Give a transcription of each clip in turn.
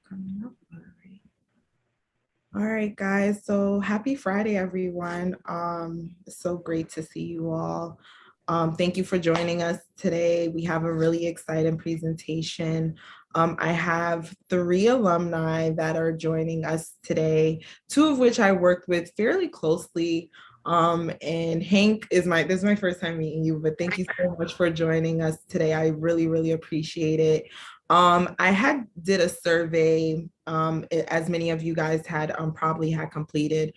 Coming up. All right, guys. So happy Friday, everyone. It's so great to see you all. Thank you for joining us today. We have a really exciting presentation. I have three alumni that are joining us today, two of which I worked with fairly closely. And Hank this is my first time meeting you, but thank you so much for joining us today. I really, really appreciate it. I had did a survey, as many of you guys had probably had completed,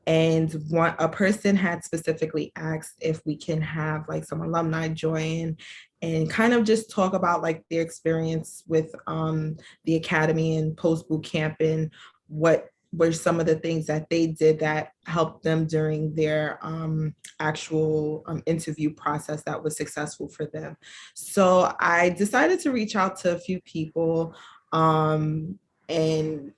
and a person had specifically asked if we can have like some alumni join and kind of just talk about like their experience with the academy and post boot camp and what were some of the things that they did that helped them during their actual interview process that was successful for them. So I decided to reach out to a few people and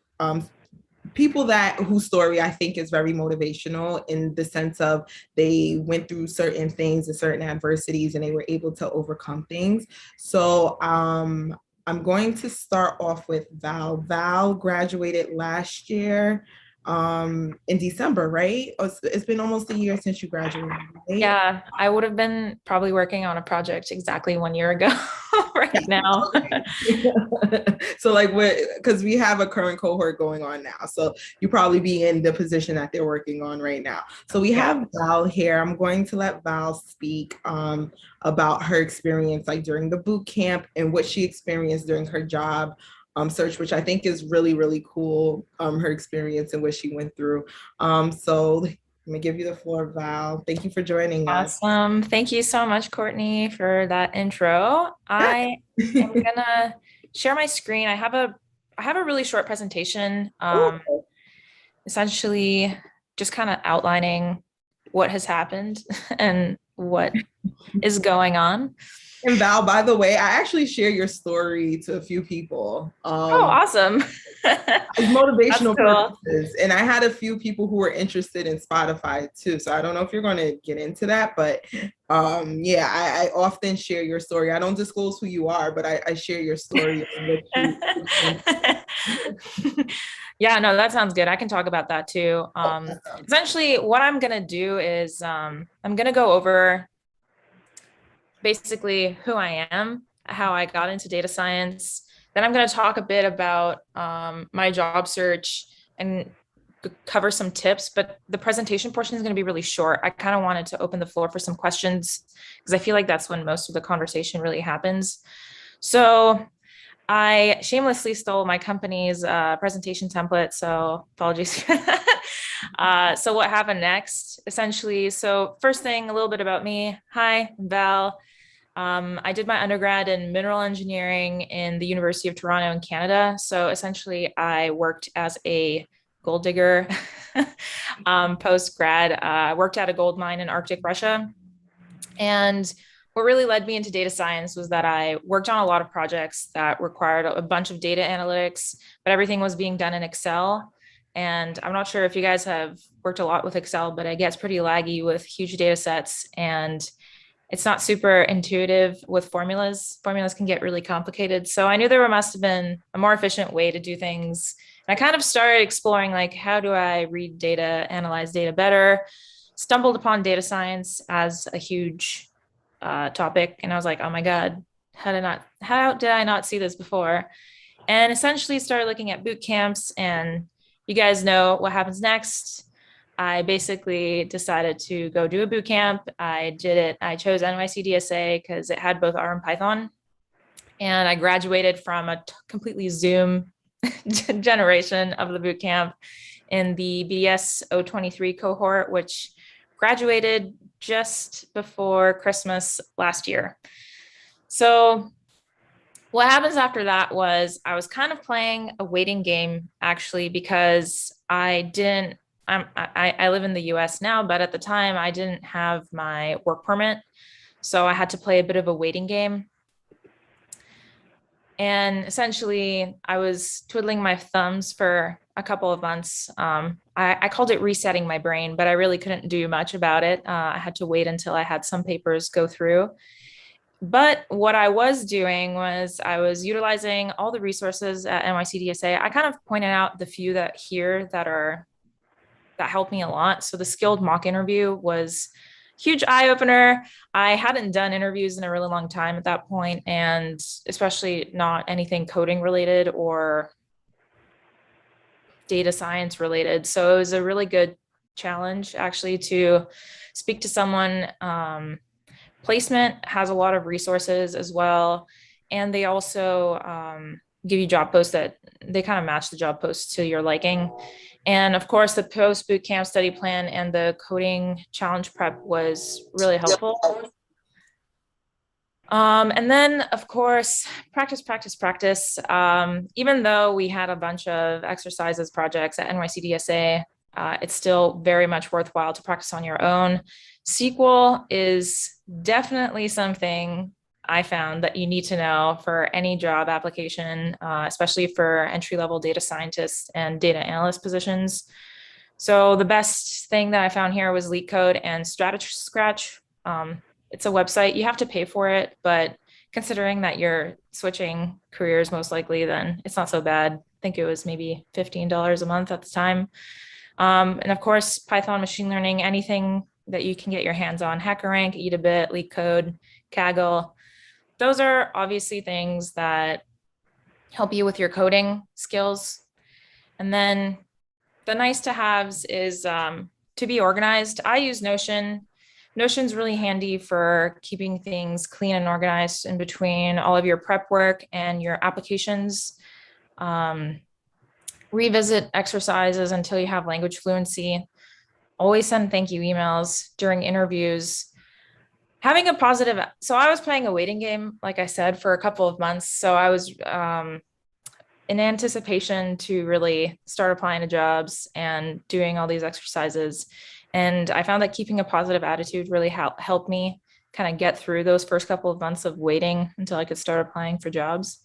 people that whose story I think is very motivational in the sense of they went through certain things and certain adversities and they were able to overcome things. So I'm going to start off with Val. Val graduated last year in December, right? It's been almost a year since you graduated, right? Yeah, I would have been probably working on a project exactly 1 year ago right now. So like because we have a current cohort going on now, so you probably be in the position that they're working on right now. So we Yeah. have Val here. I'm going to let Val speak about her experience like during the boot camp and what she experienced during her job search, which I think is really, really cool, her experience and what she went through. So let me give you the floor, Val. Thank you for joining us. Awesome. Thank you so much, Courtney, for that intro. I am gonna share my screen. I have a really short presentation, Oh, essentially just kind of outlining what has happened and what is going on. and Val, by the way, I actually share your story to a few people. Oh, awesome. As That's motivational cool. purposes. And I had a few people who were interested in Spotify too. So I don't know if you're going to get into that, but yeah, I often share your story. I don't disclose who you are, but I share your story and what you. Yeah, no, that sounds good. I can talk about that too. That sounds Essentially, what I'm gonna do is I'm gonna go over basically who I am, how I got into data science. Then I'm gonna talk a bit about my job search and cover some tips, but the presentation portion is going to be really short. I kind of wanted to open the floor for some questions because I feel like that's when most of the conversation really happens. So I shamelessly stole my company's presentation template, so apologies. So what happened next? Essentially, so first thing, a little bit about me. Hi, I'm Val. I did my undergrad in mineral engineering in the University of Toronto in Canada. So essentially, I worked as a gold digger post grad. I worked at a gold mine in Arctic Russia. And what really led me into data science was that I worked on a lot of projects that required a bunch of data analytics, but everything was being done in Excel. And I'm not sure if you guys have worked a lot with Excel, but it gets pretty laggy with huge data sets and it's not super intuitive with formulas. Formulas can get really complicated. So I knew there must have been a more efficient way to do things. And I kind of started exploring like, how do I read data, analyze data better? Stumbled upon data science as a huge topic. And I was like, oh my God, how did I not see this before? And essentially started looking at boot camps and you guys know what happens next. I basically decided to go do a boot camp. I did it. I chose NYCDSA because it had both R and Python. And I graduated from a completely Zoom generation of the boot camp in the BS 023 cohort, which graduated just before Christmas last year. So what happens after that was I was kind of playing a waiting game actually because I live in the US now, but at the time I didn't have my work permit. So I had to play a bit of a waiting game. And essentially, I was twiddling my thumbs for a couple of months. I called it resetting my brain, but I really couldn't do much about it. I had to wait until I had some papers go through. But what I was doing was I was utilizing all the resources at NYCDSA. I kind of pointed out the few that helped me a lot. So the skilled mock interview was huge eye opener. I hadn't done interviews in a really long time at that point, and especially not anything coding related or data science related. So it was a really good challenge actually to speak to someone. Placement has a lot of resources as well. And they also give you job posts that they kind of match the job posts to your liking. And of course, the post bootcamp study plan and the coding challenge prep was really helpful. And then, of course, practice, practice, practice. Even though we had a bunch of exercises projects at NYCDSA, it's still very much worthwhile to practice on your own. SQL is definitely something I found that you need to know for any job application, especially for entry-level data scientists and data analyst positions. So the best thing that I found here was LeetCode and Scratch. It's a website. You have to pay for it, but considering that you're switching careers most likely, then it's not so bad. I think it was maybe $15 a month at the time. And of course, Python, machine learning, anything that you can get your hands on, HackerRank, Eat a Bit, LeetCode, Kaggle. Those are obviously things that help you with your coding skills. And then the nice to haves is to be organized. I use Notion. Notion's really handy for keeping things clean and organized in between all of your prep work and your applications. Um, Revisit exercises until you have language fluency. Always send thank you emails during interviews. Having a positive, so I was playing a waiting game, like I said, for a couple of months. So I was in anticipation to really start applying to jobs and doing all these exercises. And I found that keeping a positive attitude really helped me kind of get through those first couple of months of waiting until I could start applying for jobs.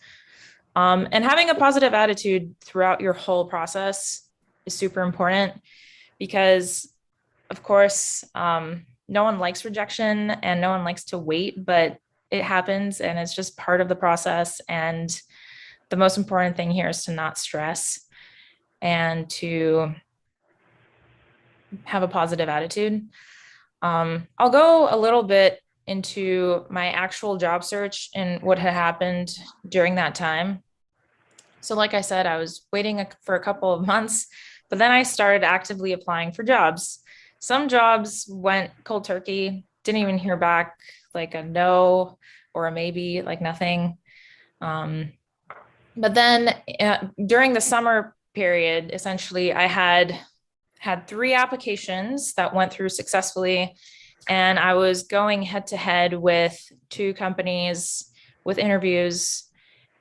And having a positive attitude throughout your whole process is super important because, of course, no one likes rejection and no one likes to wait, but it happens and it's just part of the process. And the most important thing here is to not stress and to have a positive attitude. I'll go a little bit into my actual job search and what had happened during that time. So, like I said, I was waiting for a couple of months, but then I started actively applying for jobs. Some jobs went cold turkey, didn't even hear back like a no or a maybe, like nothing. But then during the summer period, essentially, I had 3 applications that went through successfully, and I was going head to head with 2 companies with interviews.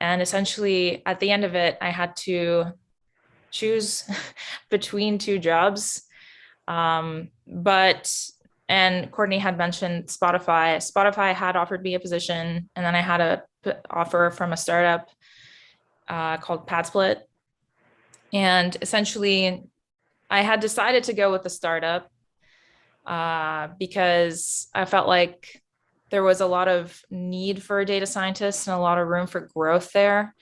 And essentially, at the end of it, I had to choose between 2 jobs. But and Courtney had mentioned Spotify. Spotify had offered me a position, and then I had a offer from a startup called PadSplit. And essentially, I had decided to go with the startup because I felt like there was a lot of need for a data scientist and a lot of room for growth there.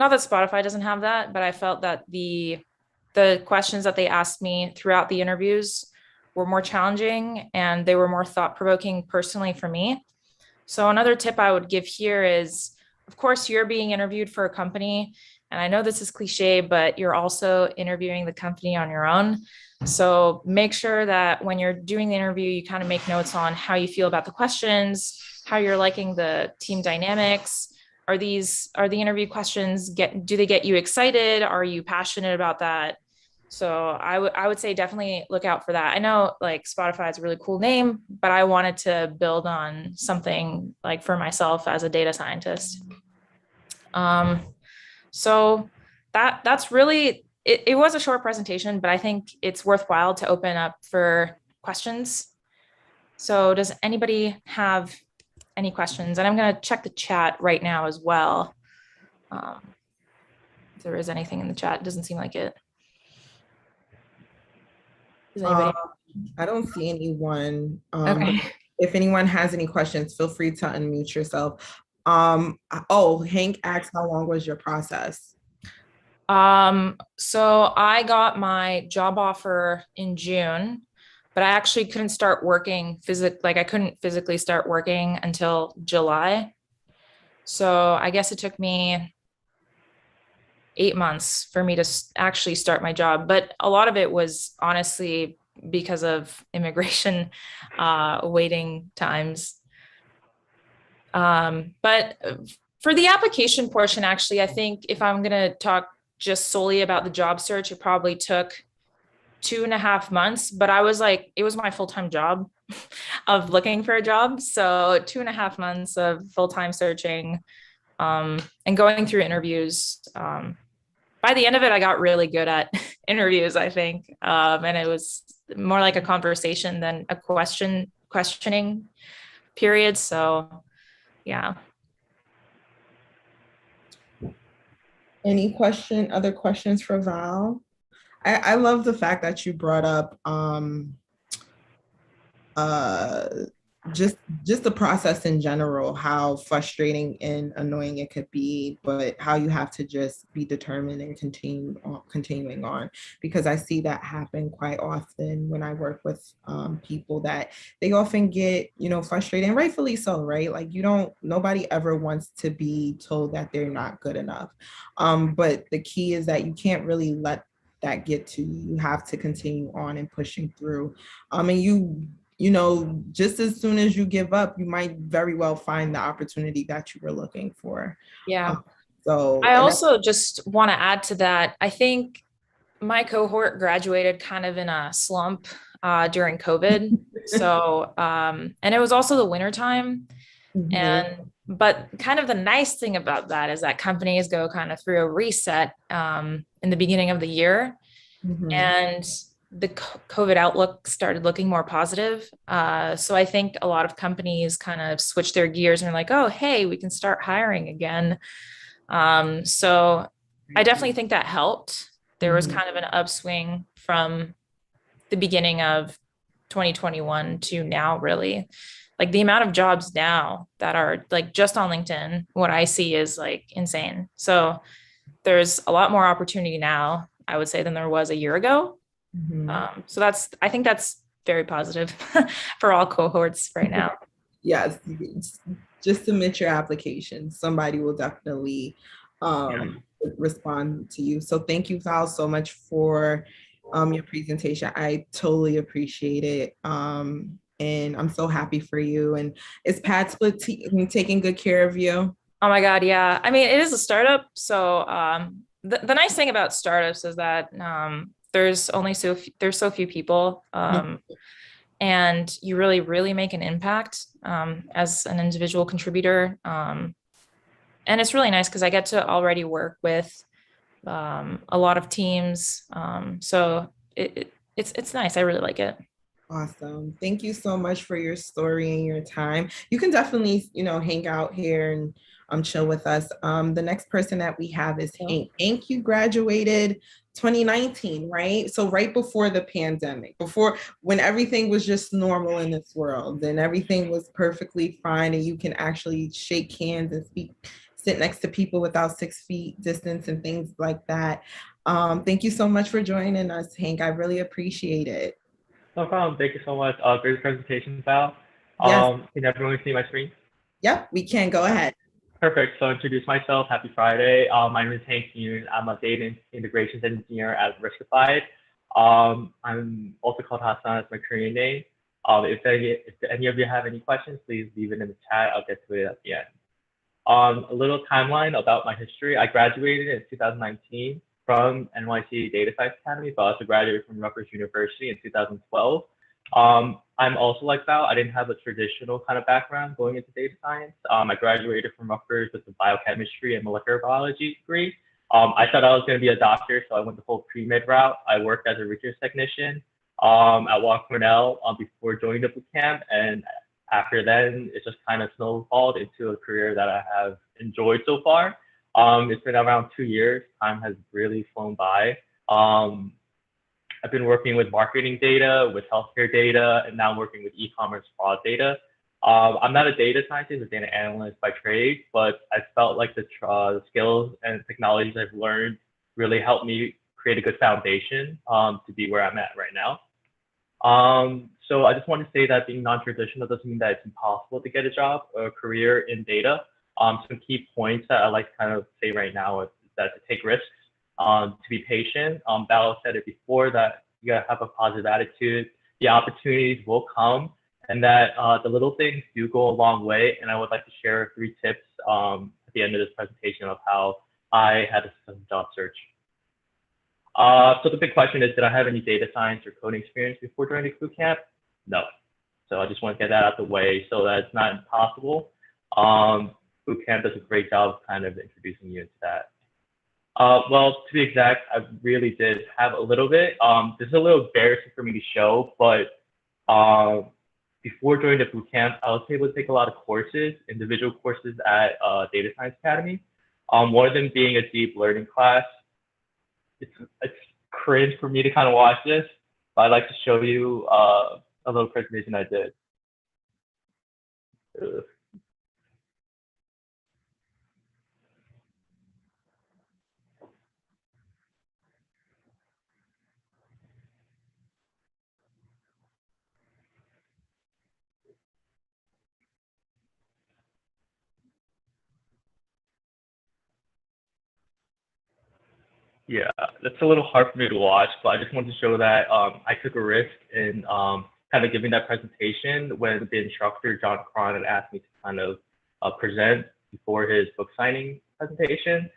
Not that Spotify doesn't have that, but I felt that the questions that they asked me throughout the interviews were more challenging and they were more thought-provoking personally for me. So another tip I would give here is, of course, you're being interviewed for a company. And I know this is cliche, but you're also interviewing the company on your own. So make sure that when you're doing the interview, you kind of make notes on how you feel about the questions, how you're liking the team dynamics. Are the interview questions do they get you excited? Are you passionate about that? So I would say definitely look out for that. I know like Spotify is a really cool name, but I wanted to build on something like for myself as a data scientist. So that's really it was a short presentation, but I think it's worthwhile to open up for questions. So does anybody have any questions? And I'm going to check the chat right now as well. If there is anything in the chat, it doesn't seem like it. Does anybody? I don't see anyone. Okay. if anyone has any questions, feel free to unmute yourself. Hank asked, how long was your process? So I got my job offer in June, but I actually couldn't start working like I couldn't physically start working until July. So I guess it took me 8 months for me to actually start my job. But a lot of it was honestly because of immigration waiting times. But for the application portion, actually, I think if I'm going to talk just solely about the job search, it probably took 2.5 months. But I was like, it was my full time job of looking for a job. So 2.5 months of full time searching and going through interviews. By the end of it, I got really good at interviews, I think. And it was more like a conversation than a questioning period. So yeah. Any other questions for Val? I love the fact that you brought up uh, just the process in general, how frustrating and annoying it could be, but how you have to just be determined and continuing on. Because I see that happen quite often when I work with people, that they often get, frustrated, and rightfully so, right? Like, nobody ever wants to be told that they're not good enough. But the key is that you can't really let that get to you. You have to continue on and pushing through. And just as soon as you give up, you might very well find the opportunity that you were looking for. Yeah. Um, so, I and also just want to add to that. I think my cohort graduated kind of in a slump during COVID. So, and it was also the winter time. Mhm, But kind of the nice thing about that is that companies go kind of through a reset in the beginning of the year. mhm, And the COVID outlook started looking more positive. So I think a lot of companies kind of switched their gears and are like, oh, hey, we can start hiring again. So I definitely think that helped. There was mhm. kind of an upswing from the beginning of 2021 to now, really. Like the amount of jobs now that are like just on LinkedIn, what I see is like insane. So there's a lot more opportunity now, I would say, than there was a year ago. Mhm. So I think that's very positive for all cohorts right now. Yes, just submit your application. Somebody will definitely Yeah. respond to you. So thank you, Val, so much for your presentation. I totally appreciate it. And I'm so happy for you. And is Pat Split taking good care of you? Oh my God, yeah. I mean, it is a startup. So the nice thing about startups is that there's so few people. And you really, really make an impact as an individual contributor. And it's really nice because I get to already work with a lot of teams. So it's nice. I really like it. Awesome. Thank you so much for your story and your time. You can definitely, hang out here and chill with us. The next person that we have is Hank. Hank, you graduated 2019, right? So right before the pandemic, before when everything was just normal in this world and everything was perfectly fine and you can actually shake hands and sit next to people without 6 feet distance and things like that. Thank you so much for joining us, Hank. I really appreciate it. No problem. Thank you so much. Great presentation, Val. Yes. Can everyone see my screen? Yep, we can go ahead. Perfect. So introduce myself. Happy Friday. My name is Hank Nguyen. I'm a data integrations engineer at Riskified. I'm also called Hassan as my Korean name. If any of you have any questions, please leave it in the chat. I'll get to it at the end. A little timeline about my history. I graduated in 2019 from NYC Data Science Academy, but also graduated from Rutgers University in 2012. I'm also like Val. I didn't have a traditional kind of background going into data science. I graduated from Rutgers with a biochemistry and molecular biology degree. I thought I was going to be a doctor, so I went the whole pre-med route. I worked as a research technician at Weill Cornell before joining the bootcamp, and after then, it just kind of snowballed into a career that I have enjoyed so far. It's been around 2 years. Time has really flown by. I've been working with marketing data, with healthcare data, and now working with e-commerce fraud data. I'm not a data scientist or data analyst by trade, but I felt like the skills and technologies I've learned really helped me create a good foundation to be where I'm at right now. So I just want to say that being non-traditional doesn't mean that it's impossible to get a job or a career in data. Some key points that I like to kind of say right now is that to take risks, to be patient. Val said it before that you gotta have a positive attitude. The opportunities will come, and that the little things do go a long way. And I would like to share 3 tips at the end of this presentation of how I had a successful job search. So the big question is, did I have any data science or coding experience before joining boot camp? No. So I just want to get that out of the way so that it's not impossible. Boot camp does a great job of kind of introducing you into that. Well, to be exact, I really did have a little bit. This is a little embarrassing for me to show, but before joining the boot camp, I was able to take a lot of courses, individual courses at Data Science Academy. One of them being a deep learning class. It's cringe for me to kind of watch this, but I'd like to show you a little presentation I did. Yeah, that's a little hard for me to watch, but I just wanted to show that I took a risk in kind of giving that presentation when the instructor, John Cron, had asked me to kind of present before his book signing presentation.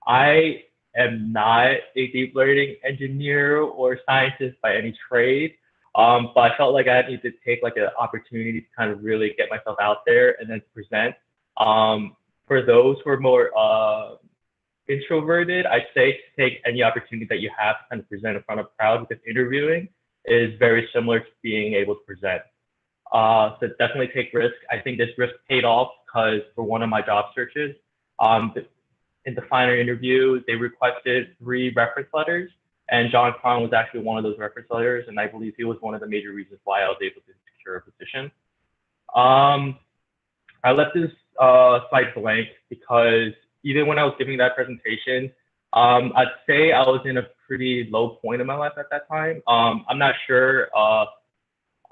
I am not a deep learning engineer or scientist by any trade, but I felt like I needed to take like an opportunity to kind of really get myself out there and then present. For those who are more introverted, I'd say to take any opportunity that you have to kind of present in front of a crowd, because interviewing is very similar to being able to present. So definitely take risk. I think this risk paid off because for one of my job searches, in the final interview, they requested 3 reference letters, and John Cron was actually one of those reference letters, and I believe he was one of the major reasons why I was able to secure a position. I left this slide blank because even when I was giving that presentation, I'd say I was in a pretty low point in my life at that time. I'm not sure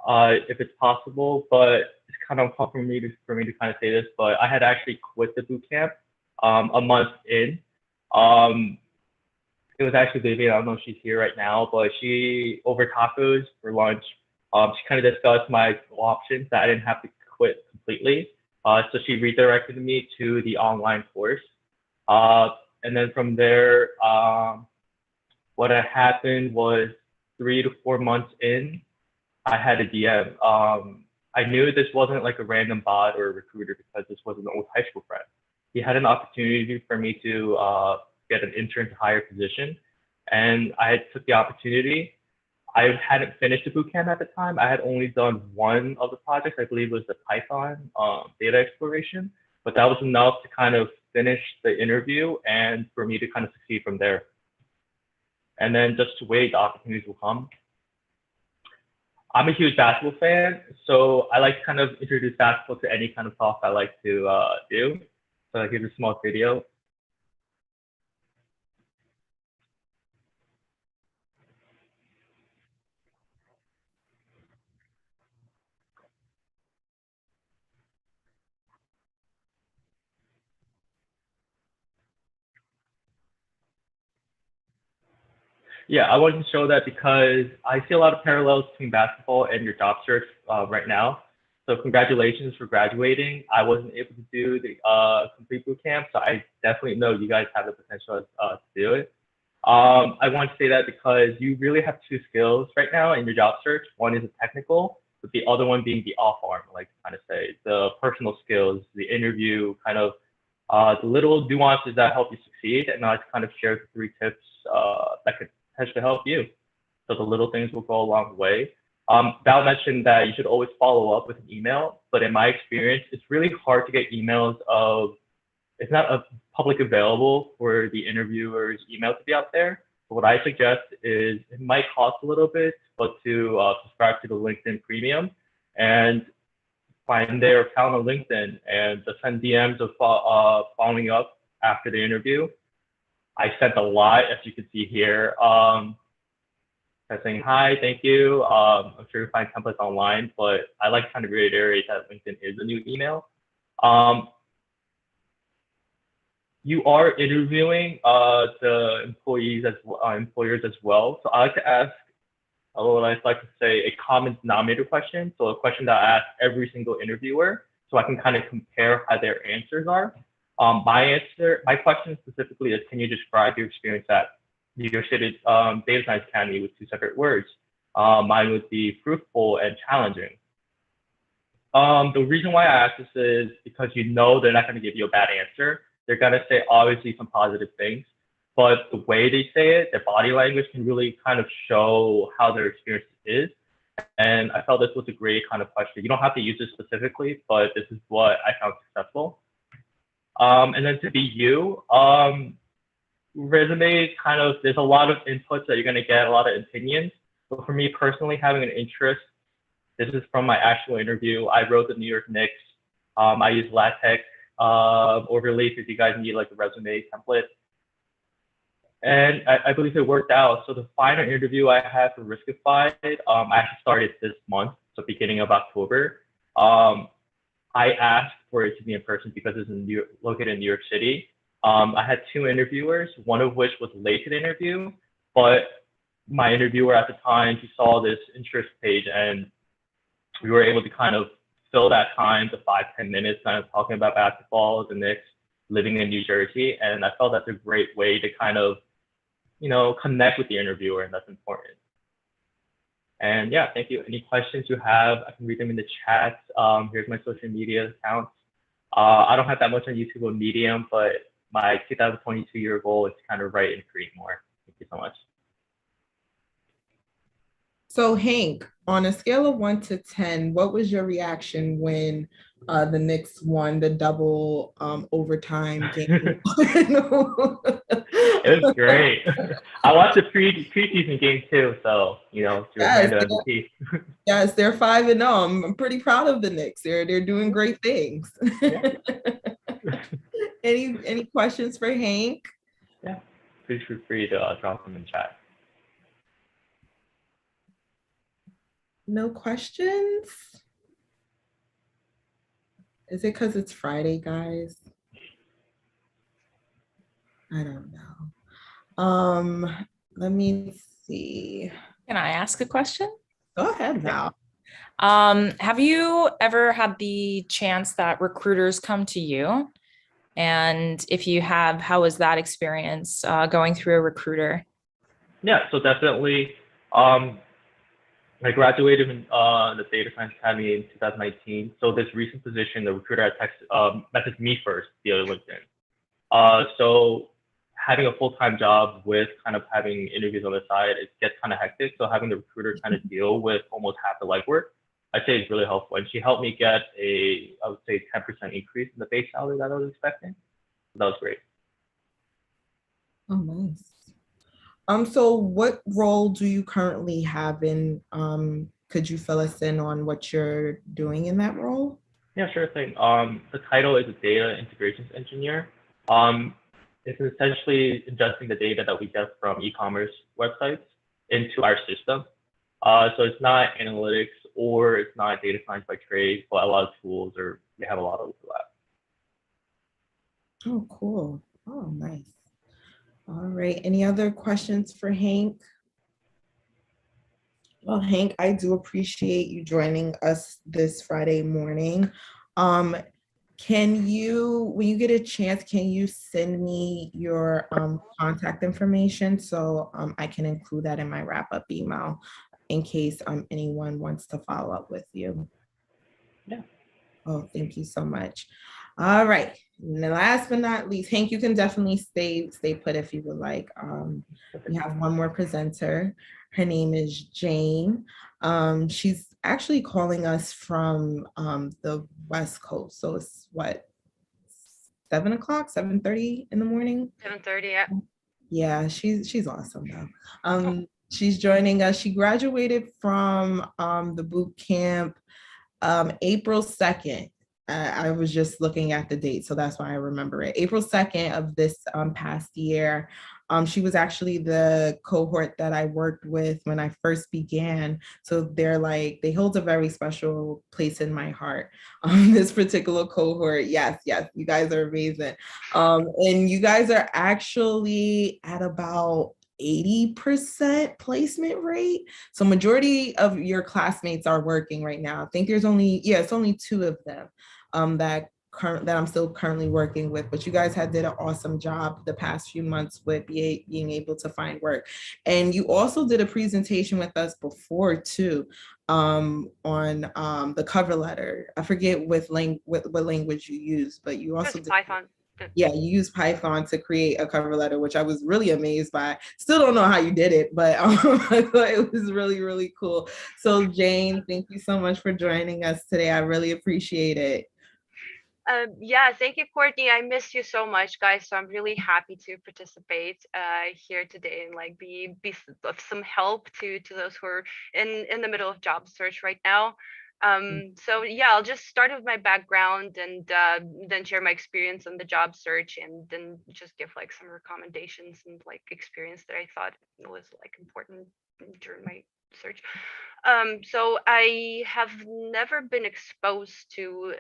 if it's possible, but it's kind of uncomfortable for me to kind of say this, but I had actually quit the boot camp a month in. It was actually Vivian, I don't know if she's here right now, but she, over tacos for lunch, she kind of discussed my options that I didn't have to quit completely. So she redirected me to the online course. And then from there, what had happened was 3 to 4 months in, I had a DM. I knew this wasn't like a random bot or a recruiter because this was an old high school friend. He had an opportunity for me to get an intern to hire position, and I took the opportunity. I hadn't finished the bootcamp at the time. I had only done one of the projects. I believe it was the Python data exploration, but that was enough to kind of finish the interview and for me to kind of succeed from there. And then just to wait, the opportunities will come. I'm a huge basketball fan, so I like to kind of introduce basketball to any kind of talk I like to do. So I'll give you a small video. Yeah, I wanted to show that because I see a lot of parallels between basketball and your job search right now. So congratulations for graduating. I wasn't able to do the complete boot camp, so I definitely know you guys have the potential to do it. I want to say that because you really have 2 skills right now in your job search. One is a technical, but the other one being the off arm, like kind of say the personal skills, the interview, kind of the little nuances that help you succeed. And I kind of share 3 tips that could potentially help you. So the little things will go a long way. Val mentioned that you should always follow up with an email, but in my experience, it's really hard to get emails of, it's not a public available for the interviewer's email to be out there. So what I suggest is it might cost a little bit, but to subscribe to the LinkedIn Premium. And find their account on LinkedIn and just send DMs of following up after the interview. I sent a lot, as you can see here. Saying hi, thank you. I'm sure you find templates online, but I like kind of reiterate that LinkedIn is a new email. You are interviewing the employees as employers as well. So I like to ask, or I like to say, a common denominator question. So a question that I ask every single interviewer, so I can kind of compare how their answers are. My question specifically is, can you describe your experience at New York City Data Science Academy with 2 separate words? Mine would be fruitful and challenging. The reason why I ask this is because you know they're not going to give you a bad answer. They're going to say obviously some positive things, but the way they say it, their body language can really kind of show how their experience is. And I felt this was a great kind of question. You don't have to use this specifically, but this is what I found successful. And then to be you, resume kind of, there's a lot of inputs that you're going to get, a lot of opinions. But for me personally, having an interest, this is from my actual interview. I wrote the New York Knicks. I used LaTeX overlays if you guys need like a resume template. And I believe it worked out. So the final interview I had for Riskified, I actually started this month, so beginning of October. I asked for it to be in person because it's located in New York City. I had 2 interviewers, one of which was late to the interview, but my interviewer at the time, he saw this interest page and we were able to kind of fill that time to 5-10 minutes kind of talking about basketball, the Knicks, living in New Jersey. And I felt that's a great way to kind of, connect with the interviewer, and that's important. And yeah, thank you. Any questions you have, I can read them in the chat. Here's my social media accounts. I don't have that much on YouTube or Medium, but my 2022 year goal is to kind of write and create more. Thank you so much. So Hank, on a scale of 1 to 10, what was your reaction when the Knicks won the double overtime game? It was great. I watched the preseason game too, so Yes, MVP. Yes, they're 5-0. I'm pretty proud of the Knicks. They're doing great things. Yeah. Any questions for Hank? Yeah, please feel free to drop them in chat. No questions? Is it because it's Friday, guys? I don't know. Let me see. Can I ask a question? Go ahead, Val. Have you ever had the chance that recruiters come to you? And if you have, how was that experience going through a recruiter? Yeah, so definitely. I graduated in the Data Science Academy in 2019. So this recent position, the recruiter had messaged me first via LinkedIn. So having a full-time job with kind of having interviews on the side, it gets kind of hectic. So having the recruiter kind of deal with almost half the legwork, I'd say is really helpful. And she helped me get I would say 10% increase in the base salary that I was expecting. So that was great. Oh, nice. So what role do you currently have in, could you fill us in on what you're doing in that role? Yeah, sure thing. The title is a data integrations engineer. It's essentially ingesting the data that we get from e-commerce websites into our system. So it's not analytics or it's not data science by trade, but a lot of tools, or we have a lot of overlap. Oh, cool. Oh, nice. All right. Any other questions for Hank? Well, Hank, I do appreciate you joining us this Friday morning. Can you, when you get a chance, can you send me your contact information so I can include that in my wrap-up email in case anyone wants to follow up with you? Yeah. Oh, thank you so much. All right. And last but not least, Hank, you can definitely stay put if you would like. We have one more presenter. Her name is Jane. She's actually calling us from the West Coast. So it's what, 7 o'clock, 7:30 in the morning? 7:30, yeah. Yeah, she's awesome though. She's joining us. She graduated from the boot camp April 2nd. I was just looking at the date, so that's why I remember it. April 2nd of this past year. She was actually the cohort that I worked with when I first began. So they hold a very special place in my heart. This particular cohort, yes, you guys are amazing. And you guys are actually at about 80% placement rate. So majority of your classmates are working right now. I think it's only two of them that I'm still currently working with, but you guys did an awesome job the past few months with being able to find work. And you also did a presentation with us before too, on the cover letter. I forget what language you used, but you also Just did Python. Yeah, you used Python to create a cover letter, which I was really amazed by. Still don't know how you did it, but I thought it was really, really cool. So Jane, thank you so much for joining us today. I really appreciate it. Yeah, thank you, Courtney. I missed you so much, guys. So I'm really happy to participate here today and like be of some help to those who are in the middle of job search right now. So yeah, I'll just start with my background and then share my experience on the job search and then just give like some recommendations and like experience that I thought was like important during my search. So I have never been exposed to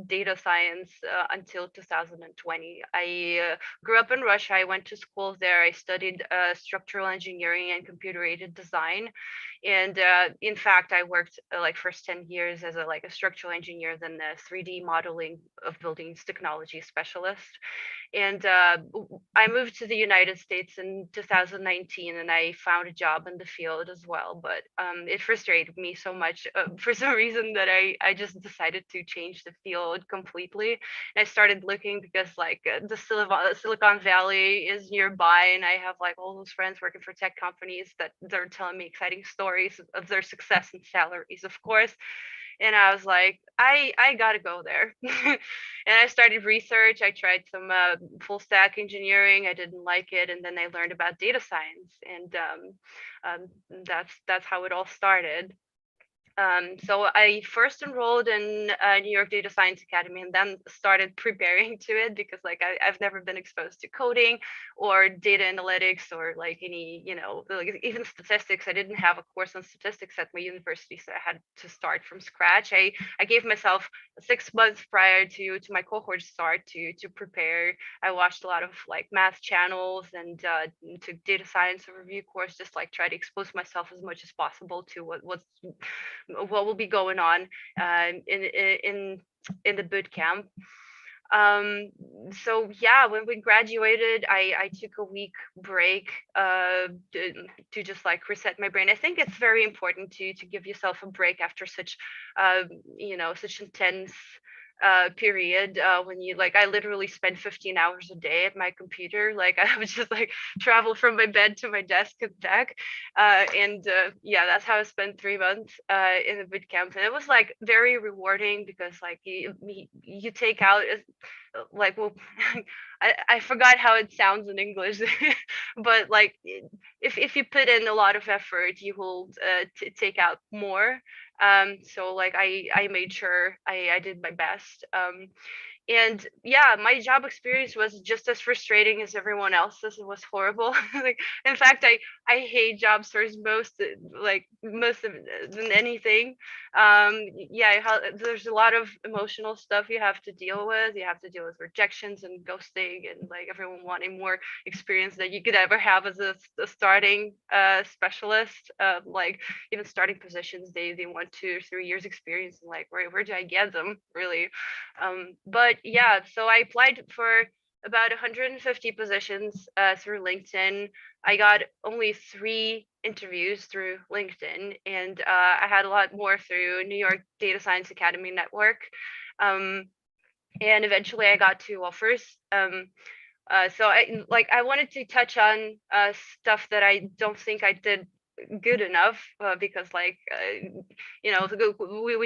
data science until 2020. I grew up in Russia. I went to school there. I studied structural engineering and computer aided design. And in fact, I worked like first 10 years as a structural engineer, then a 3D modeling of buildings technology specialist. And I moved to the United States in 2019, and I found a job in the field as well. But it frustrated me so much for some reason that I just decided to change the field completely. And I started looking because like the Silicon Valley is nearby, and I have like all those friends working for tech companies that they're telling me exciting stories of their success and salaries, of course. And I was like, I gotta go there. And I started research. I tried some full stack engineering. I didn't like it, and then I learned about data science, and that's how it all started. So I first enrolled in New York Data Science Academy and then started preparing to it because like I've never been exposed to coding or data analytics or like any, like even statistics. I didn't have a course on statistics at my university, so I had to start from scratch. I gave myself 6 months prior to my cohort start to prepare. I watched a lot of like math channels and took data science overview course, just like try to expose myself as much as possible to what will be going on in the boot camp. So yeah, when we graduated, I took a week break to just like reset my brain. I think it's very important to give yourself a break after such such intense period when you like I literally spent 15 hours a day at my computer. Like I would just like travel from my bed to my desk and back, and yeah, that's how I spent 3 months in the boot camp. And it was like very rewarding because like you take out like well I forgot how it sounds in English, but like if you put in a lot of effort, you will take out more. So like I made sure I did my best. And yeah, my job experience was just as frustrating as everyone else's. It was horrible. Like in fact, I hate job search most of than anything. Yeah, there's a lot of emotional stuff you have to deal with. You have to deal with rejections and ghosting and like everyone wanting more experience that you could ever have as a starting specialist. Like even starting positions, they want 2 or 3 years experience, and like where do I get them really? But yeah, so I applied for about 150 positions through LinkedIn. I got only 3 interviews through LinkedIn, and I had a lot more through New York Data Science Academy network. And eventually I got 2 offers. So I wanted to touch on stuff that I don't think I did good enough because we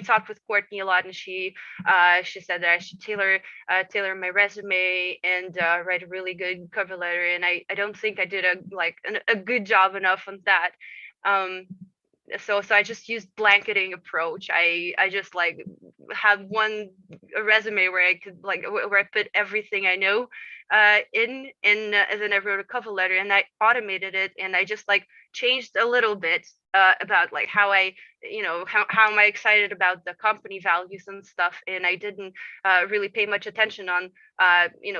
talked with Courtney a lot, and she said that I should tailor my resume and write a really good cover letter, and I don't think I did a good job enough on that. so I just used blanketing approach. I just like had one resume where I could like where I put everything I know in and then I wrote a cover letter and I automated it and I just like changed a little bit about like how I how am I excited about the company values and stuff, and I didn't really pay much attention on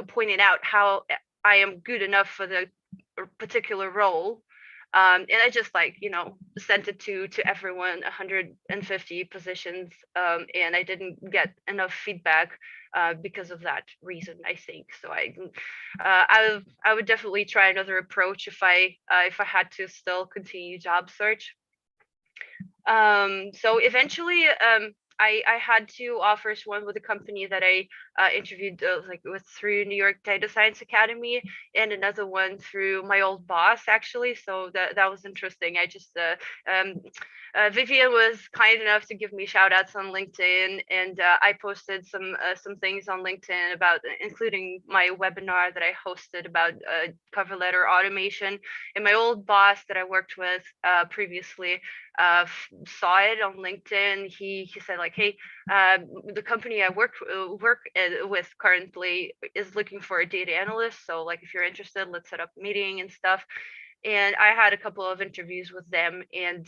pointing out how I am good enough for the particular role. And I just like sent it to everyone, 150 positions, and I didn't get enough feedback because of that reason, I think. So I would definitely try another approach if I had to still continue job search. So eventually, I had two offers, one with a company that I interviewed like with through New York Data Science Academy, and another one through my old boss actually. So that was interesting. I just Vivian was kind enough to give me shout outs on LinkedIn, and I posted some things on LinkedIn about including my webinar that I hosted about cover letter automation. And my old boss that I worked with previously saw it on LinkedIn. He said like, hey, the company I work with currently is looking for a data analyst. So like, if you're interested, let's set up a meeting and stuff. And I had a couple of interviews with them, and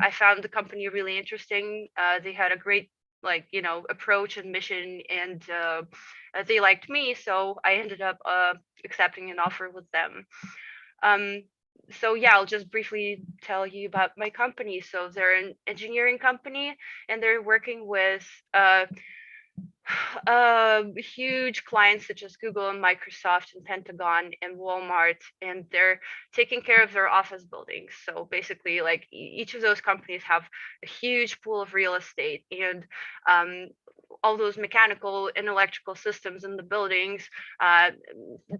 I found the company really interesting. They had a great approach and mission, and they liked me, so I ended up accepting an offer with them. So yeah, I'll just briefly tell you about my company. So they're an engineering company, and they're working with huge clients such as Google and Microsoft and Pentagon and Walmart, and they're taking care of their office buildings. So basically, like each of those companies have a huge pool of real estate, and all those mechanical and electrical systems in the buildings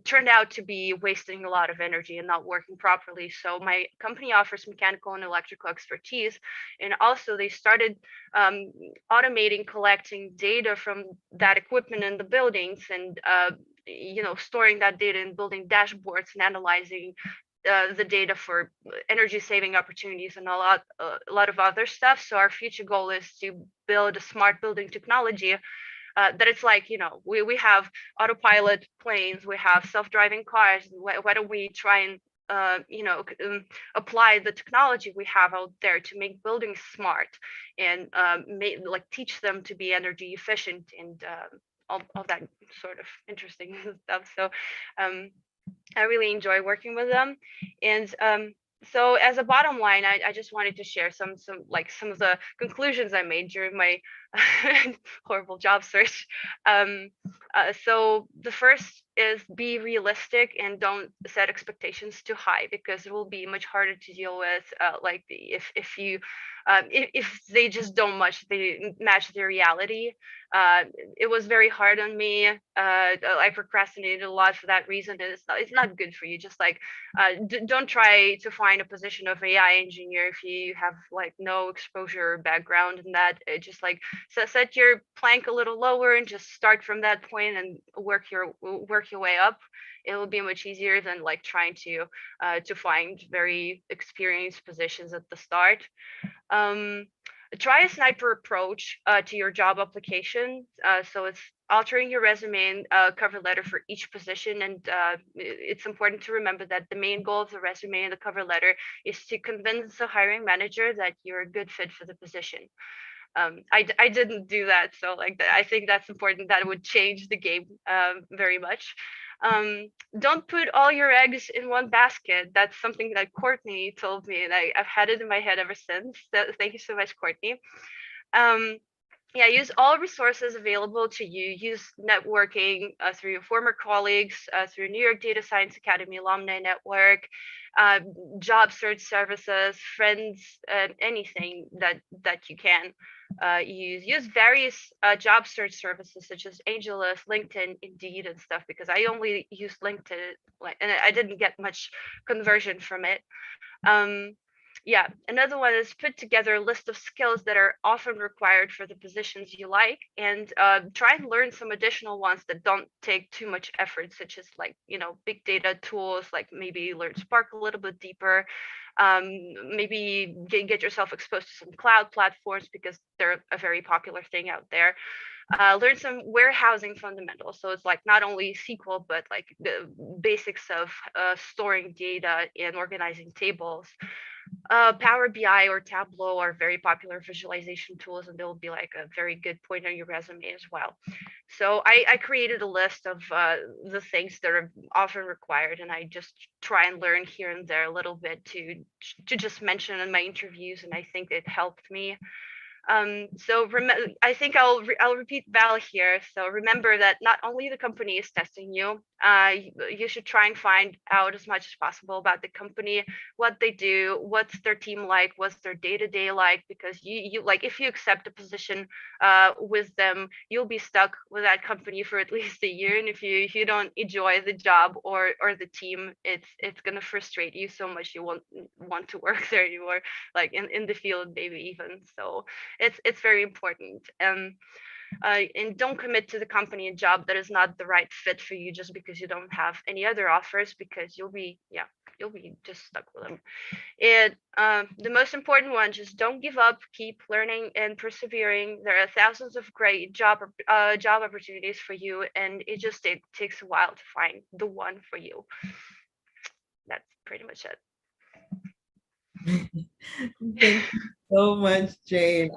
turned out to be wasting a lot of energy and not working properly. So my company offers mechanical and electrical expertise, and also they started automating collecting data from that equipment in the buildings, and storing that data and building dashboards and analyzing the data for energy saving opportunities and a lot of other stuff. So our future goal is to build a smart building technology that it's like, we have autopilot planes, we have self-driving cars. Why don't we try and apply the technology we have out there to make buildings smart and teach them to be energy efficient and all that sort of interesting stuff. So I really enjoy working with them. And so as a bottom line, I just wanted to share some of the conclusions I made during my horrible job search. So the first is be realistic and don't set expectations too high, because it will be much harder to deal with if they just don't match the reality. It was very hard on me. I procrastinated a lot for that reason, and it's not good for you. Just like don't try to find a position of AI engineer if you have like no exposure or background in that. Just like set your plank a little lower and just start from that point and work your way up. It will be much easier than like trying to find very experienced positions at the start. Try a sniper approach to your job application. So it's altering your resume and cover letter for each position. And it's important to remember that the main goal of the resume and the cover letter is to convince the hiring manager that you're a good fit for the position. I didn't do that, so like I think that's important. That would change the game very much. Don't put all your eggs in one basket. That's something that Courtney told me, and I've had it in my head ever since. So thank you so much, Courtney. Yeah, use all resources available to you. Use networking through your former colleagues, through New York Data Science Academy Alumni Network, job search services, friends, anything that you can use. Use various job search services such as AngelList, LinkedIn, Indeed, and stuff, because I only use LinkedIn, and I didn't get much conversion from it. Yeah, another one is put together a list of skills that are often required for the positions you like, and try and learn some additional ones that don't take too much effort, such as like, big data tools, like maybe learn Spark a little bit deeper. Maybe get yourself exposed to some cloud platforms because they're a very popular thing out there. Learn some warehousing fundamentals. So it's like not only SQL, but like the basics of storing data and organizing tables. Power BI or Tableau are very popular visualization tools, and they'll be like a very good point on your resume as well. So I created a list of the things that are often required, and I just try and learn here and there a little bit to just mention in my interviews, and I think it helped me. So I think I'll repeat Val here. So remember that not only the company is testing you, you should try and find out as much as possible about the company, what they do, what's their team like, what's their day-to-day like, because you like, if you accept a position with them, you'll be stuck with that company for at least a year. And if you don't enjoy the job or the team, it's gonna frustrate you so much you won't want to work there anymore, like in the field maybe even. So it's very important. And don't commit to the company a job that is not the right fit for you just because you don't have any other offers, because you'll be just stuck with them. And the most important one, just don't give up, keep learning and persevering. There are thousands of great job opportunities for you, and it just takes a while to find the one for you. That's pretty much it. Thank you so much, Jane.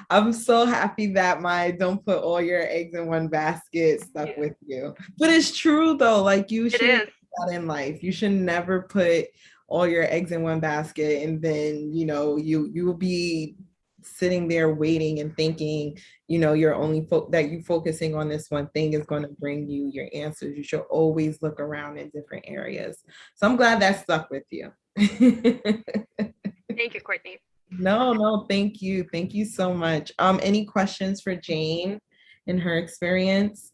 I'm so happy that my don't put all your eggs in one basket stuck with you. But it's true though, like you should do that in life. You should never put all your eggs in one basket, and then you will be sitting there waiting and thinking you're only that you focusing on this one thing is going to bring you your answers. You should always look around in different areas. So I'm glad that stuck with you. Thank you, Courtney. No, thank you. Thank you so much. Any questions for Jane in her experience?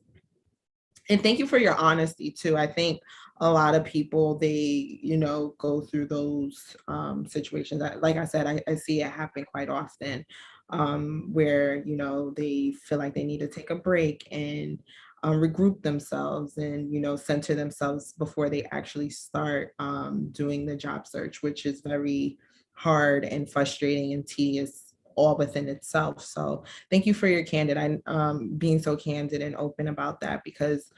And thank you for your honesty too. I think a lot of people, they, go through those situations. Like I said, I see it happen quite often, where, they feel like they need to take a break and regroup themselves and, center themselves before they actually start doing the job search, which is very hard and frustrating and tedious all within itself. So thank you for your being so candid and open about that, because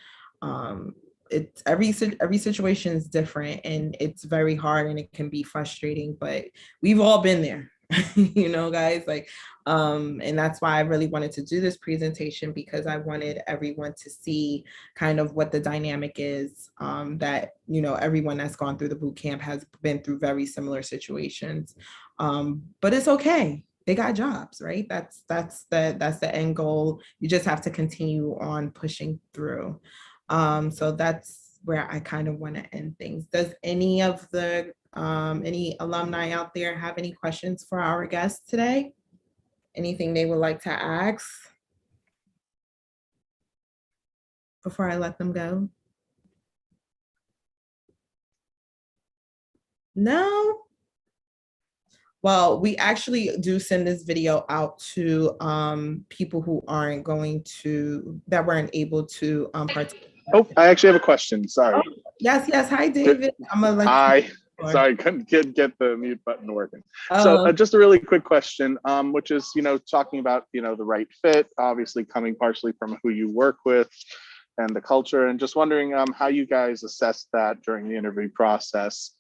it's every situation is different and it's very hard and it can be frustrating, but we've all been there. Guys, like, and that's why I really wanted to do this presentation, because I wanted everyone to see kind of what the dynamic is, that, everyone that's gone through the boot camp has been through very similar situations. But it's okay. They got jobs, right? That's the end goal. You just have to continue on pushing through. So that's where I kind of want to end things. Does any of the any alumni out there have any questions for our guests today? Anything they would like to ask before I let them go? No? Well, we actually do send this video out to people who that weren't able to participate. Oh, I actually have a question. Sorry. Oh, yes. Hi, David. I'm gonna let Hi. Sorry, couldn't get the mute button working. So just a really quick question, which is, talking about, the right fit, obviously coming partially from who you work with and the culture, and just wondering how you guys assessed that during the interview process.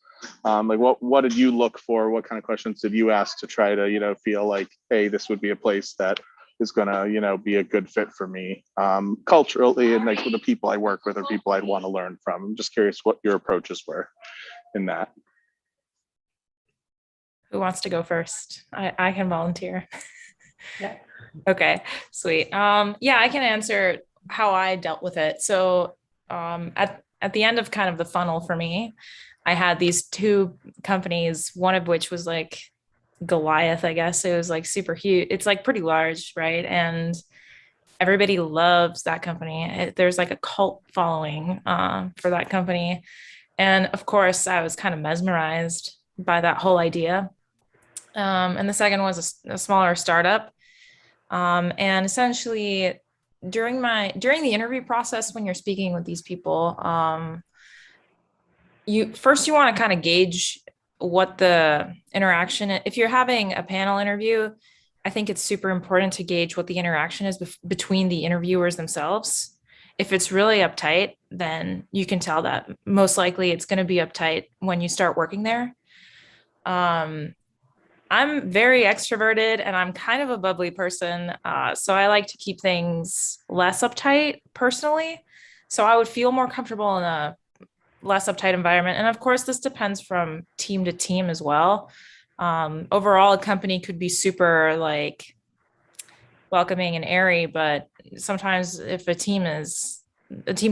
Like what did you look for? What kind of questions did you ask to try to, feel like, hey, this would be a place that is gonna, be a good fit for me, culturally, and like with the people I work with or people I'd want to learn from. I'm just curious what your approaches were in that. Who wants to go first? I can volunteer. Yeah. Okay, sweet. Yeah, I can answer how I dealt with it. So at the end of kind of the funnel for me, I had these two companies, one of which was like Goliath, I guess. It was like super huge. It's like pretty large, right? And everybody loves that company. There's like a cult following for that company. And of course, I was kind of mesmerized by that whole idea. And the second was a smaller startup. And essentially, during the interview process, when you're speaking with these people, you want to kind of gauge what the interaction, if you're having a panel interview, I think it's super important to gauge what the interaction is between the interviewers themselves. If it's really uptight, then you can tell that most likely it's going to be uptight when you start working there. I'm very extroverted and I'm kind of a bubbly person. So I like to keep things less uptight personally. So I would feel more comfortable in a less uptight environment. And of course, this depends from team to team as well. Overall, a company could be super like welcoming and airy, but sometimes if a team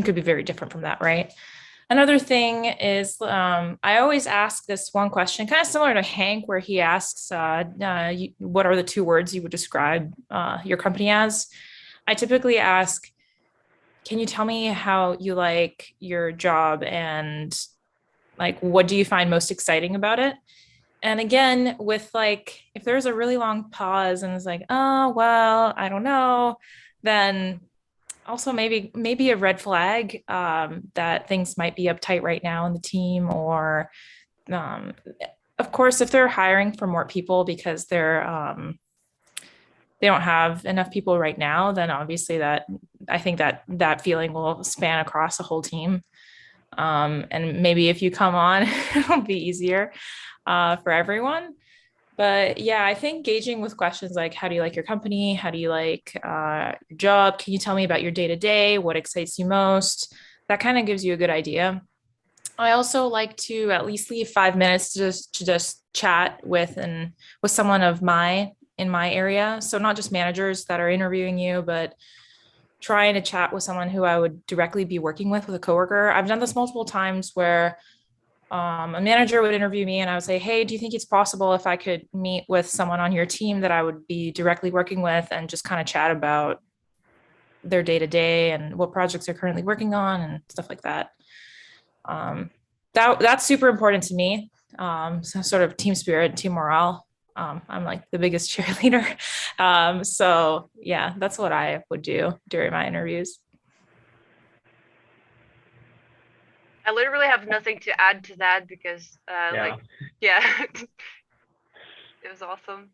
could be very different from that, right? Another thing is I always ask this one question, kind of similar to Hank, where he asks, what are the 2 words you would describe your company as? I typically ask, can you tell me how you like your job and like, what do you find most exciting about it? And again, with like, if there's a really long pause and it's like, oh, well, I don't know, then also maybe a red flag that things might be uptight right now in the team, or um, of course, if they're hiring for more people because they don't have enough people right now, then obviously that I think that feeling will span across the whole team. And maybe if you come on, it'll be easier for everyone. But yeah, I think gauging with questions like, how do you like your company? How do you like your job? Can you tell me about your day to day? What excites you most? That kind of gives you a good idea. I also like to at least leave 5 minutes to just chat with someone in my area. So not just managers that are interviewing you, but trying to chat with someone who I would directly be working with a coworker. I've done this multiple times where a manager would interview me and I would say, hey, do you think it's possible if I could meet with someone on your team that I would be directly working with and just kind of chat about their day to day and what projects they're currently working on and stuff like that. That's super important to me. So sort of team spirit, team morale. I'm like the biggest cheerleader. So yeah, that's what I would do during my interviews. I literally have nothing to add to that because yeah, it was awesome.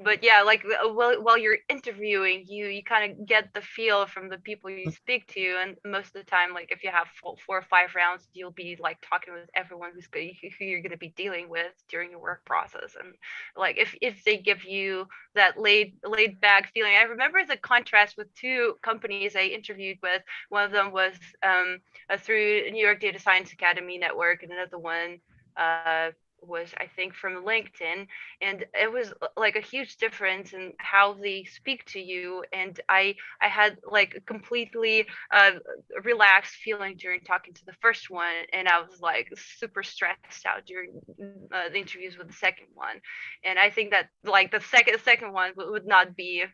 But yeah, like while you're interviewing, you kind of get the feel from the people you speak to, and most of the time, like if you have 4 or 5 rounds, you'll be like talking with everyone who you're going to be dealing with during your work process. And like if they give you that laid back feeling, I remember the contrast with 2 companies I interviewed with. One of them was through New York Data Science Academy Network, and another one was I think from LinkedIn, and it was like a huge difference in how they speak to you. And I had like a completely relaxed feeling during talking to the first one, and I was like super stressed out during the interviews with the second one. And I think that like the second one would not be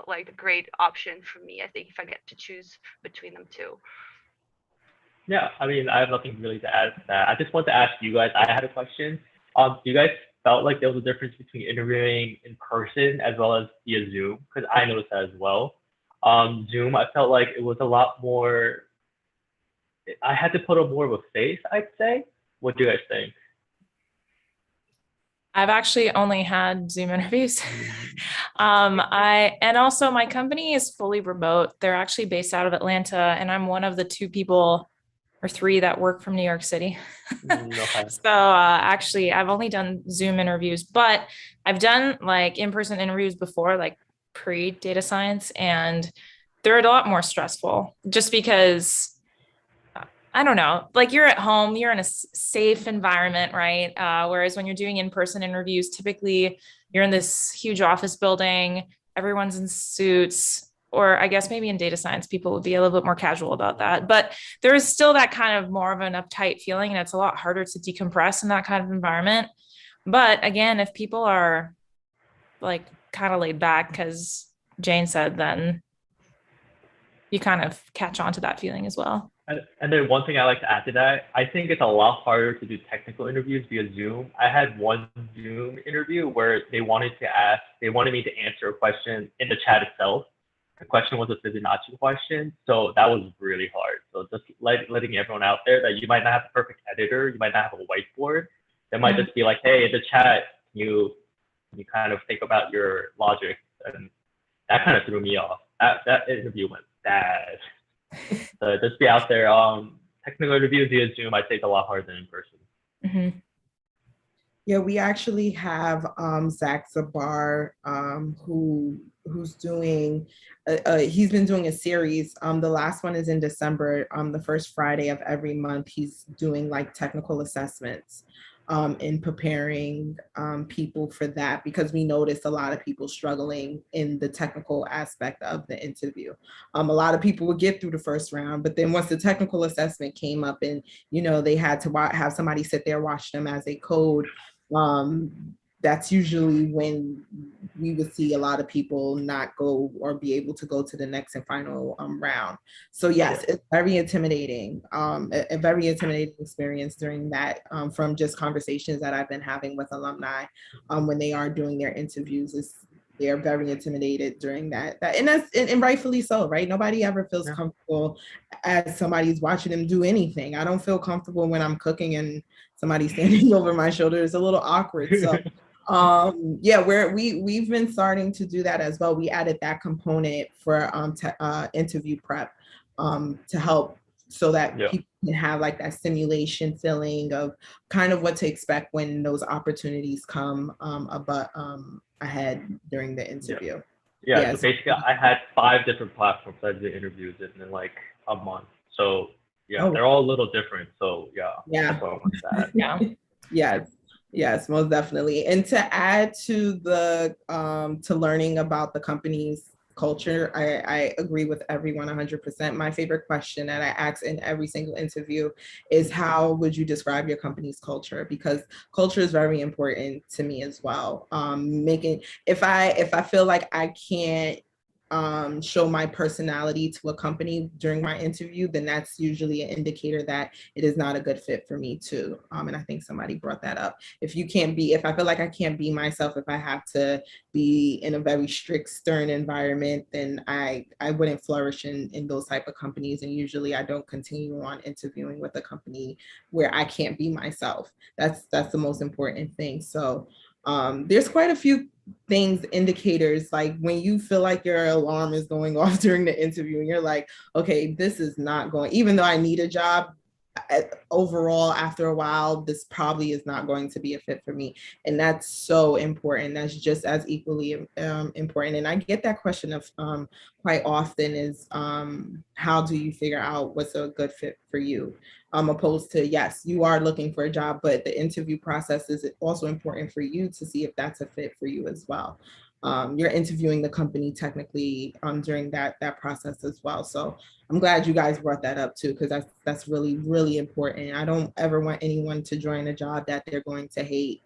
like a great option for me, I think, if I get to choose between them 2. Yeah, I mean, I have nothing really to add to that. I just want to ask you guys, I had a question. Do you guys felt like there was a difference between interviewing in person as well as via Zoom? Because I noticed that as well. Zoom, I felt like it was a lot more, I had to put on more of a face, I'd say. What do you guys think? I've actually only had Zoom interviews. And also my company is fully remote. They're actually based out of Atlanta, and I'm one of the 2 people or 3 that work from New York City. Okay. So actually, I've only done Zoom interviews, but I've done like in-person interviews before, like pre-data science, and they're a lot more stressful just because I don't know, like you're at home, you're in a safe environment, right? Whereas when you're doing in-person interviews, typically you're in this huge office building, everyone's in suits, or I guess maybe in data science, people would be a little bit more casual about that. But there is still that kind of more of an uptight feeling, and it's a lot harder to decompress in that kind of environment. But again, if people are like kind of laid back, because Jane said, then you kind of catch on to that feeling as well. And then one thing I like to add to that, I think it's a lot harder to do technical interviews via Zoom. I had one Zoom interview where they wanted me to answer a question in the chat itself. The question was a Fibonacci question, so that was really hard. So just letting everyone out there that you might not have the perfect editor, you might not have a whiteboard. They might just be like, hey, in the chat, you kind of think about your logic, and that kind of threw me off. That interview went bad. So just be out there. Technical interviews via Zoom, I'd say it's a lot harder than in person. Mm-hmm. Yeah, we actually have Zach Zabar, who's doing, he's been doing a series. The last one is in December. The first Friday of every month, he's doing like technical assessments in preparing people for that, because we noticed a lot of people struggling in the technical aspect of the interview. A lot of people would get through the first round, but then once the technical assessment came up and, you know, they had to have somebody sit there watch them as they code, that's usually when we would see a lot of people not go or be able to go to the next and final round. So yes, it's very intimidating, a very intimidating experience during that, from just conversations that I've been having with alumni when they are doing their interviews. They're very intimidated during that and rightfully so, right? Nobody ever feels comfortable as somebody's watching them do anything. I don't feel comfortable when I'm cooking and somebody's standing over my shoulder. It's a little awkward. So yeah, we've been starting to do that as well. We added that component for interview prep to help so that people can have like that simulation feeling of kind of what to expect when those opportunities come ahead during the interview. So basically I had 5 different platforms I did interviews in like a month. So they're all a little different. So that's what I want to add. Yes, most definitely. And to add to the to learning about the company's culture, I agree with everyone 100%. My favorite question that I ask in every single interview is, how would you describe your company's culture? Because culture is very important to me as well. If I feel like I can't show my personality to a company during my interview, then that's usually an indicator that it is not a good fit for me too. And I think somebody brought that up. If I feel like I can't be myself, if I have to be in a very strict, stern environment, then I wouldn't flourish in those type of companies. And usually I don't continue on interviewing with a company where I can't be myself. That's the most important thing. So there's quite a few indicators, like when you feel like your alarm is going off during the interview and you're like, okay, this is not going, even though I need a job, overall, after a while, this probably is not going to be a fit for me. And that's so important. That's just as equally important. And I get that question of quite often is, how do you figure out what's a good fit for you? Opposed to, yes, you are looking for a job, but the interview process is also important for you to see if that's a fit for you as well. You're interviewing the company technically during that process as well. So I'm glad you guys brought that up too, because that's really, really important. I don't ever want anyone to join a job that they're going to hate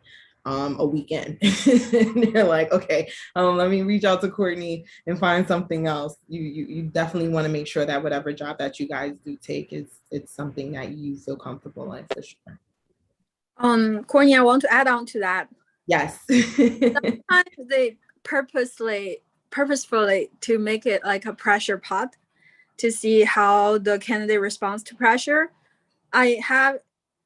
a weekend. They're like, okay, let me reach out to Courtney and find something else. You definitely want to make sure that whatever job that you guys do take it's something that you feel comfortable in, for sure. Courtney, I want to add on to that. Yes. Sometimes they purposefully to make it like a pressure pot to see how the candidate responds to pressure. I have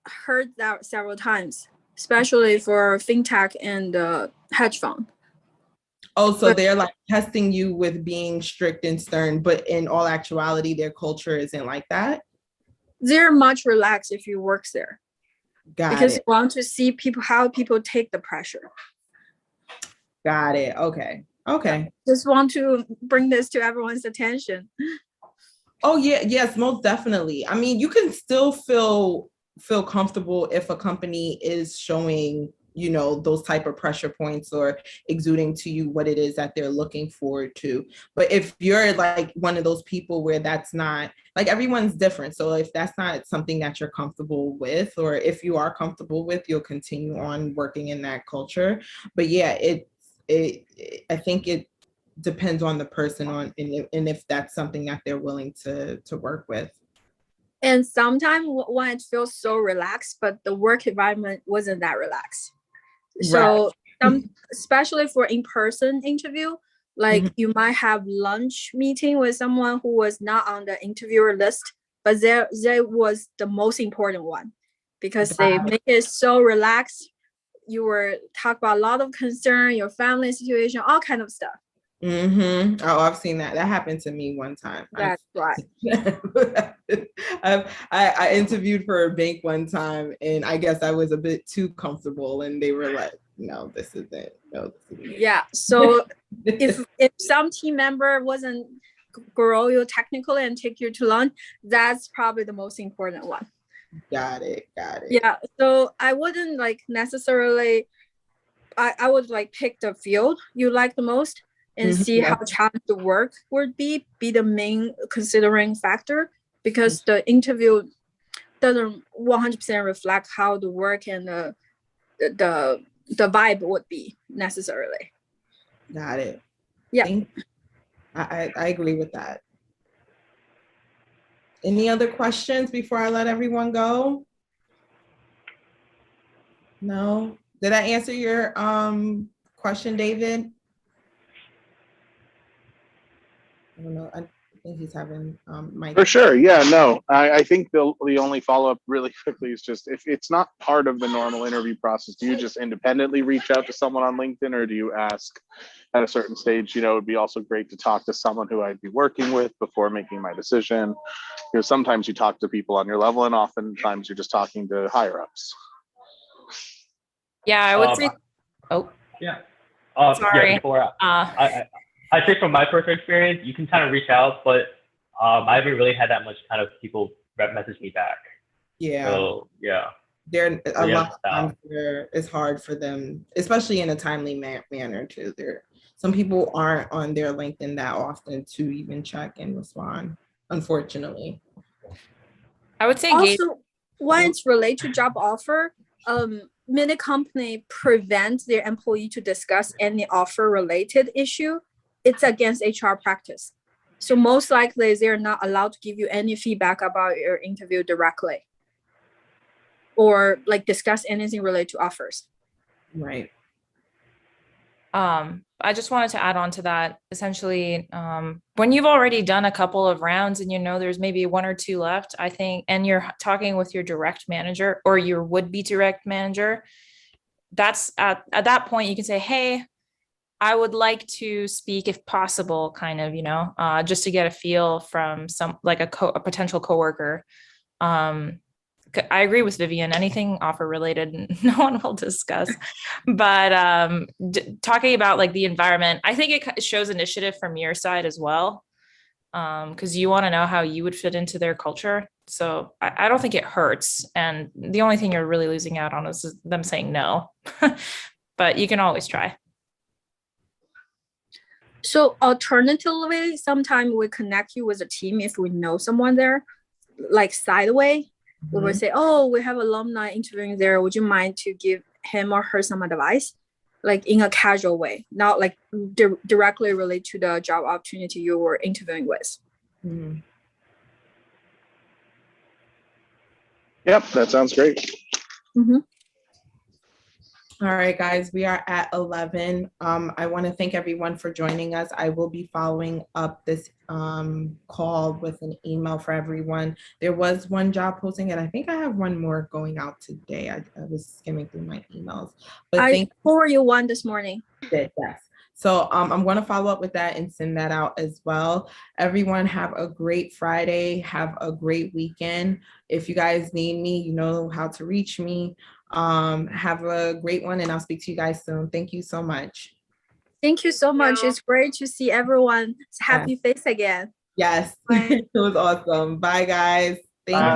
heard that several times, especially for fintech and hedge fund. Oh, so they're like testing you with being strict and stern, but in all actuality, their culture isn't like that? They're much relaxed if you work there. Because you want to see how people take the pressure. Got it. Okay. Just want to bring this to everyone's attention. Oh yeah, yes, most definitely. I mean, you can still feel comfortable if a company is showing, you know, those type of pressure points or exuding to you what it is that they're looking forward to. But if you're like one of those people where that's not, like, everyone's different. So if that's not something that you're comfortable with, or if you are comfortable with, you'll continue on working in that culture. But yeah, I think it depends on the person and if that's something that they're willing to work with. And sometimes when it feels so relaxed, but the work environment wasn't that relaxed. So especially for in-person interview, like you might have lunch meeting with someone who was not on the interviewer list, but they was the most important one because they make it so relaxed. You were talk about a lot of concern, your family situation, all kind of stuff. Oh, I've seen that. That happened to me one time. That's right. I interviewed for a bank one time, and I guess I was a bit too comfortable, and they were like, "No, this isn't." No, this isn't. Yeah. So if some team member wasn't grow you technically and take you to lunch, that's probably the most important one. Got it. Yeah. So I wouldn't like necessarily. I would like pick the field you like the most and see how challenging the work would be the main considering factor, because the interview doesn't 100% reflect how the work and the vibe would be necessarily. Got it. Yeah. I agree with that. Any other questions before I let everyone go? No? Did I answer your question, David? I don't know. I think he's having mic. For sure. Yeah, no, I think the only follow-up really quickly is just if it's not part of the normal interview process, do you just independently reach out to someone on LinkedIn, or do you ask at a certain stage, it would be also great to talk to someone who I'd be working with before making my decision? Because sometimes you talk to people on your level, and oftentimes you're just talking to higher ups. Yeah, I would say. Oh. Yeah. Sorry. Yeah, before I say from my personal experience, you can kind of reach out, but I haven't really had that much kind of people message me back. Yeah. So yeah. There a lot of times where it's hard for them, especially in a timely manner too. Some people aren't on their LinkedIn that often to even check and respond, unfortunately. I would say also when it's related to job offer, many company prevent their employee to discuss any offer related issue. It's against HR practice. So most likely they're not allowed to give you any feedback about your interview directly or like discuss anything related to offers. Right. I just wanted to add on to that. Essentially, when you've already done a couple of rounds and there's maybe 1 or 2 left, I think, and you're talking with your direct manager or your would-be direct manager, that's at that point you can say, hey, I would like to speak if possible, kind of, just to get a feel from some like a potential coworker. I agree with Vivian, anything offer related, no one will discuss, but talking about like the environment, I think it shows initiative from your side as well. Because you want to know how you would fit into their culture. So I don't think it hurts. And the only thing you're really losing out on is them saying no, but you can always try. So alternatively, sometimes we connect you with a team if we know someone there, like sideway. We would say, oh, we have alumni interviewing there. Would you mind to give him or her some advice? Like in a casual way, not like directly related to the job opportunity you were interviewing with. Yep, that sounds great. All right, guys, we are at 11. I want to thank everyone for joining us. I will be following up this call with an email for everyone. There was one job posting, and I think I have one more going out today. I was skimming through my emails. But I forwarded you one this morning. Yes. So I'm going to follow up with that and send that out as well. Everyone have a great Friday. Have a great weekend. If you guys need me, you know how to reach me. Have a great one, and I'll speak to you guys soon. Thank you so much. Thank you so much. It's great to see everyone's happy face again. Yes, it was awesome. Bye, guys. Thank you.